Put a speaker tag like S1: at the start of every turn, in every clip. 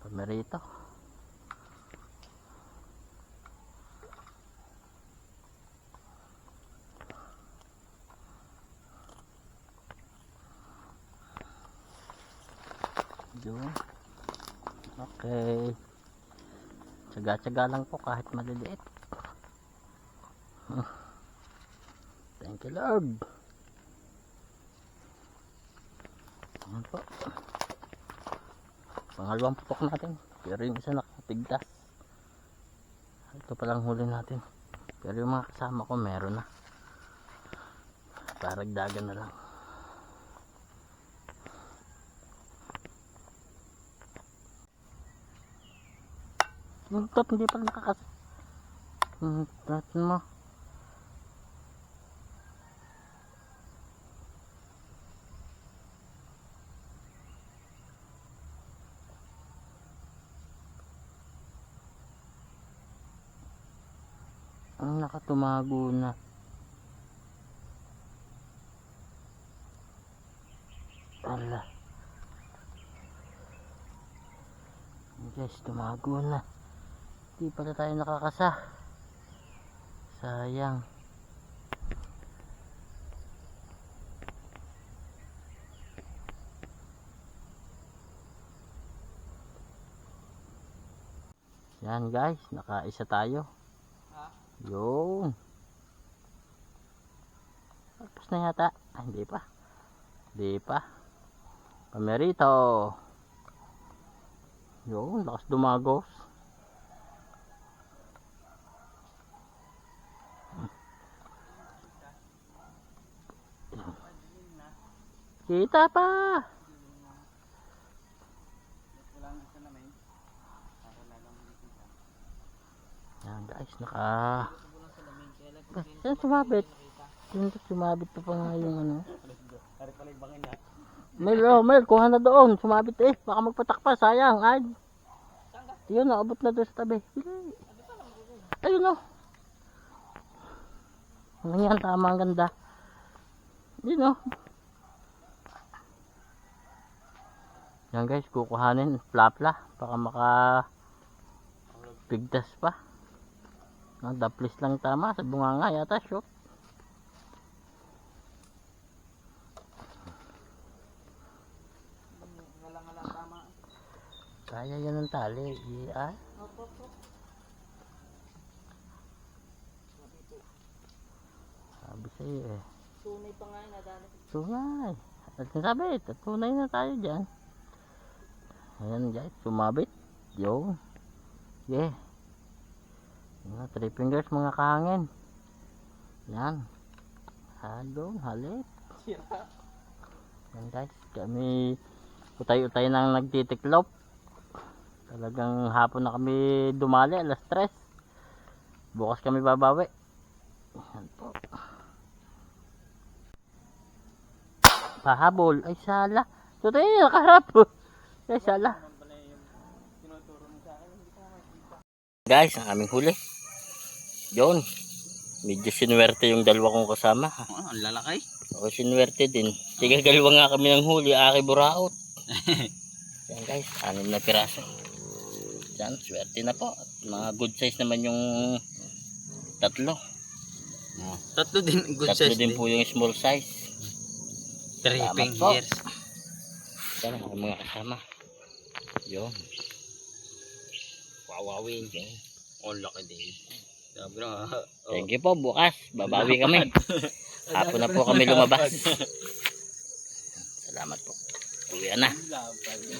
S1: Pamerito. Yun. Okay. Tsaga-tsaga lang po kahit maliliit. Thank you Lord. Ayan po. Pangalawang putok natin. Pero yung isa nakatigdas. Ito palang huli natin. Pero yung mga kasama ko meron na. Paragdagan na lang. Yung top hindi pa nakakas. Natin mo. Ang nakatumago na. Ala. Guys, tumago na. Hindi pala tayo nakakasa. Sayang. Yan guys, nakaisa tayo. Yung. Tapos na yata. Ay, hindi pa. Hindi pa. Pamerito. Yung, lakas dumagos. Kita pa. Yan guys, yan sumabit. Yan sumabit pa pa nga yung ano. Mel, kuha na doon. Sumabit eh. Baka magpatak pa, sayang. Ay. Yun, naabot na doon sa tabi. Ayun o. Ano yan, tama, ang ganda. Yun o. Yan guys, kukuhanin. Plapla. Baka makapigdas pa. Daplis lang tama. Sa bunganga yata, shoot. Kaya yan ang tali. Iya. Sabi sa'yo eh.
S2: Tunay pa nga nadali.
S1: Tunay. At nasabit. At tunay na tayo dyan. Ayan guys. Sumabit. Yo. Yeah. Yan, 3 fingers mga kahangin. Yan. Halong. Halit. Yan guys. Kami utay-utay nang nagtitiklop. Talagang hapon na kami dumali, alas 3. Bukas kami babawi. Yan po. Pahabol. Ay sala. Tutoy, nakaharap. Ay sala. Guys, ang aming huli. Yun. Medyo sinuwerte yung dalawa kong kasama.
S3: Ang lalaki.
S1: Ako sinuwerte din. Sige, dalawa nga kami ng huli. Aki buraot. Yan guys, 6 na piraso. Yan, swerte na po. Mga good size naman yung tatlo.
S3: Tatlo din, good
S1: Tatlo
S3: size
S1: din po yung small size.
S3: 3
S1: Salamat
S3: fingers.
S1: Yan ang mga kasama. Yun.
S3: Wawawin. Ang laki din. Sabi na ha.
S1: Thank you po. Bukas, babawi kami. Hapon na po kami lumabas. Salamat po. Uwi na.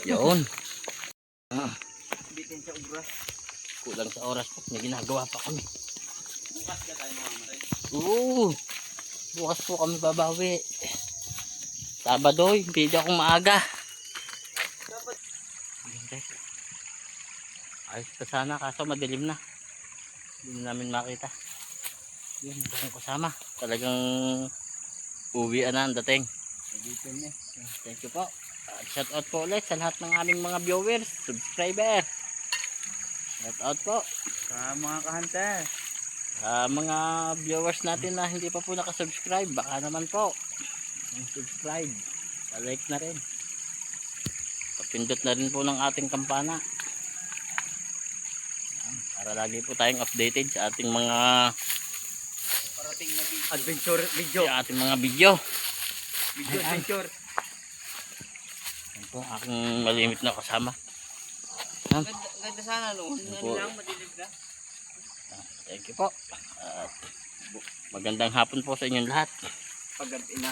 S1: Yun.
S3: Bitin sa ubras.
S1: Kulang sa oras po. May ginagawa pa kami.
S3: Bukas ka tayo mga maray.
S1: Oo. Bukas po kami babawi. Sabado, hindi akong maaga. Ayan guys. Ayos pa sana kaso madilim na. Hindi namin makita. Yun, ang kasama. Talagang uwian na ang dating. Thank you po. Shout out po ulit sa lahat ng aming mga viewers, subscriber. Shout out po
S3: Sa mga kahunter.
S1: sa mga viewers natin na hindi pa po nakasubscribe. Baka naman po subscribe, like na rin, papindot na rin po ng ating kampana Para lagi po tayong updated sa ating mga
S3: Parating na
S2: Adventure video.
S1: sa ating mga video.
S2: Video adventure.
S1: Yan po ang aking malimit na kasama.
S3: Ganda sana no.
S1: po.
S3: Lang, madilig na.
S1: Thank you po. At magandang hapon po sa inyong lahat.
S2: Paggabi na.